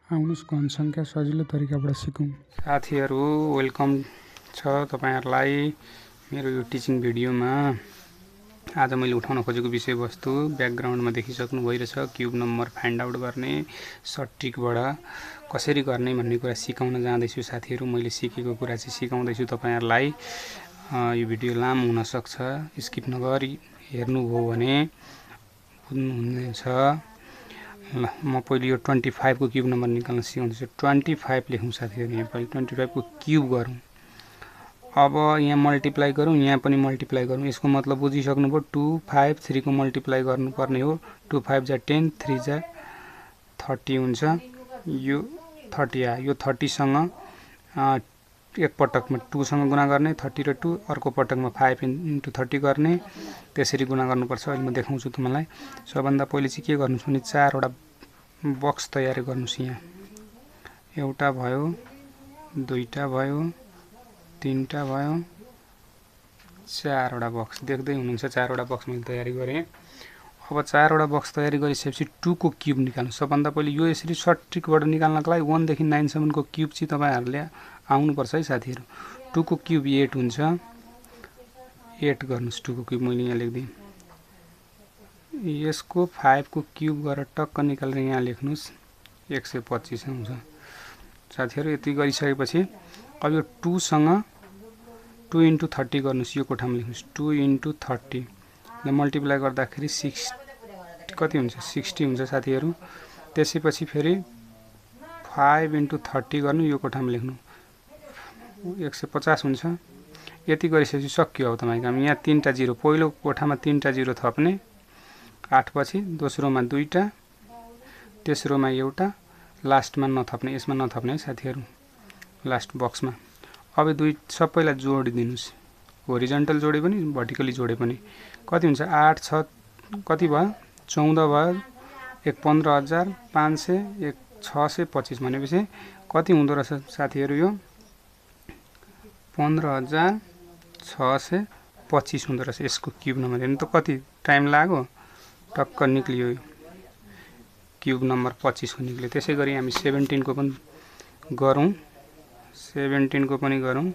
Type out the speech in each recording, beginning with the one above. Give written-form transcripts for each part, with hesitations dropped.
आउनुस् घन संख्या सजिलो तरिकाबाट सिकौं। साथीहरु वेलकम छ तपाईहरुलाई मेरो यो टिचिङ भिडियोमा। आज मैले उठाउन खोजेको विषयवस्तु ब्याकग्राउन्डमा देखिसक्नु भइरहेछ। क्युब नम्बर फाइन्ड आउट गर्ने सर्ट ट्रिकबाट कसरी गर्ने भन्ने कुरा सिकाउन जाँदैछु साथीहरु। मैले सिकेको कुरा चाहिँ सिकाउँदैछु तपाईहरुलाई। यो भिडियो लामो हुन सक्छ, स्किप नगरी हेर्नुभयो भने बुझ्नुहुनेछ। ल म पहिले यो 25 को क्युब नम्बर निकाल्न सिकाउँदैछु। 25 लेखौं साथीहरु। यहाँ पहिले 25 को क्युब गरौँ। अब यहाँ मल्टिप्लाई गरौँ, यहाँ पनि मल्टिप्लाई गरौँ। यसको मतलब बुझिसक्नुभयो। 2 5 3 को मल्टिप्लाई गर्नुपर्ने हो। 2 5 जा 10, 3 जा 30 हुन्छ। यो 30 आयो। यो 30 सँग एक पटकमा 2 सँग गुणा गर्ने, 30 र 2, अर्को पटकमा 5 * 30 गर्ने, त्यसरी गुणा गर्नुपर्छ। अहिले म देखाउँछु तपाईलाई। सबभन्दा पहिले चाहिँ के गर्नुस् भने 4 वटा बक्स तयार गर्नुस्। यहाँ एउटा भयो, दुईटा भयो, तीनटा भयो, 4 वटा बक्स देख्दै हुनुहुन्छ। 4 वटा बक्स मैले तयारी गरे। अब 4 वटा बक्स तयारी गरिसकेपछि 2 को क्युब निकाल्नु। सबभन्दा पहिले यो यसरी सर्ट ट्रिकबाट निकाल्नको लागि 1 देखि 9 सम्मको क्युब चाहिँ तपाईहरुले आउनु पर्छ है साथीहरु। 2 को क्युब 8 हुन्छ। 8 गर्नुस्। 2 को क्युब मैले यहाँ लेख्दिए। यसको 5 को क्युब गरेर टक्क निकालेर यहाँ लेख्नुस्। 125 आउँछ साथीहरु। यति गरिसकेपछि अब यो 2 सँग 2 * 30 गर्नुस्। यो कोठामा लेख्नुस्। 2 * 30 ले मल्टिप्लाई गर्दाखेरि 6 कति हुन्छ? 60 हुन्छ साथीहरु। त्यसैपछि फेरि 5 * 30 गर्नु। यो कोठामा लेख्नु। 150 हुन्छ। यति गरिसकेपछि सक्यो। अब तपाईको काम। यहाँ 3टा 0, पहिलो कोठामा 3टा 0 थप्ने। 8 पछि दोस्रोमा 2टा, तेस्रोमा एउटा, लास्टमा नथप्ने। यसमा नथप्ने है साथीहरु, लास्ट बक्समा। अब दुई सबैलाई जोडिदिनुस्। होरिजन्टल जोडे पनि भर्टिकली जोडे पनि। कति हुन्छ? 8 6 कति भयो? 14 भयो। 1 15,500, 1 625 भनेपछि कति हुँदो रहेछ साथीहरु? यो 15,625 हुँदो रहेछ। यसको क्युब नम्बर हेर्नु त कति टाइम लाग्यो। टक्क निक्लियो। क्युब नम्बर 25 को निक्लियो। त्यसैगरी हामी 17 को पनि गरौँ। 17 को पनि गरौँ।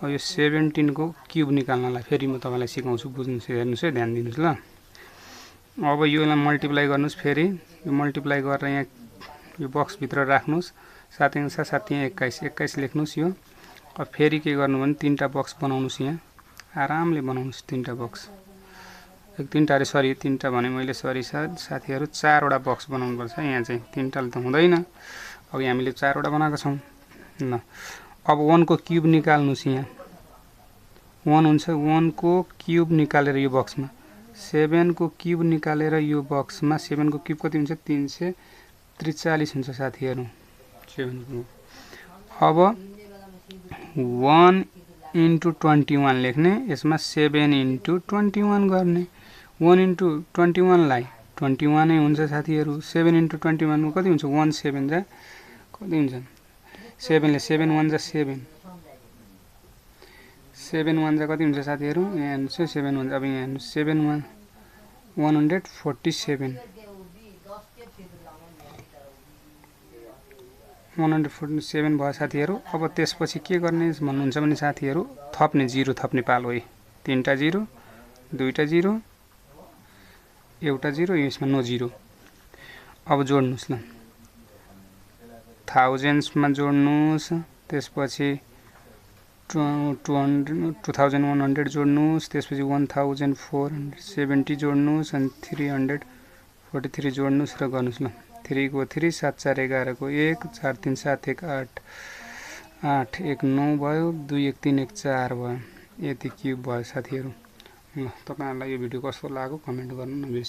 अब यो 17 को क्युब निकाल्नलाई फेरि म तपाईलाई सिकाउँछु। बुझ्नुस्, हेर्नुस् है, ध्यान दिनुस् ल। अब योलाई मल्टिप्लाई गर्नुस्। फेरि यो मल्टिप्लाई गरेर यहाँ यो बक्स भित्र राख्नुस्। 7 × 7 यहाँ 21 लेख्नुस्। यो अब फेरि के गर्नु भने 3टा बक्स बनाउनुस्। यहाँ आरामले बनाउनुस् 3टा बक्स। 3टा रे सरी 3टा भने मैले सरी साथीहरु। 4 वटा बक्स बनाउनु पर्छ। यहाँ चाहिँ 3टाले त हुँदैन। अब हामीले 4 वटा बनाएको छौं। ल अब 1 को क्युब निकाल्नुस्। यहाँ 1 हुन्छ। 1 को क्युब निकालेर यो बक्समा, 7 को क्युब निकालेर यो बक्समा, 7 को क्युब कति हुन्छ? 343 हुन्छ साथीहरु। 7 को अब 1 * 21 लेख्ने। यसमा 7 * 21 गर्ने। 1 * 21 लाई 21 नै हुन्छ साथीहरु। 7 * 21 मा कति हुन्छ? 1 7 जा कति हुन्छ? 7 ले 7 1 जा 7, 7 1 जा कति हुन्छ साथीहरु? यहाँ हेर्नुस् 7 1 अब यहाँ हेर्नुस् 7 1 147, 147 भयो साथीहरु। अब त्यसपछि के गर्ने भन्नुहुन्छ भने साथीहरु, थप्ने 0 थप्ने पालो है। 3टा 0, 2टा 0, एउटा 0, यसमा नो 0। अब जोड्नुस् ल। थाउजेन्ड्स मा जोड्नुस्। त्यसपछि 2100 जोड्नुस्। त्यसपछि 1470 जोड्नुस् अनि 343 जोड्नुस् र गर्नुस् ल। 3 को 3 7 4 11 को 1 4 3 7 1 8 8 1 9 भयो। 2 1 3 1 4 भयो। यति क्युब भयो साथीहरु। ल तपाईहरुलाई यो भिडियो कस्तो लाग्यो कमेन्ट गर्नु नबिर्सनु।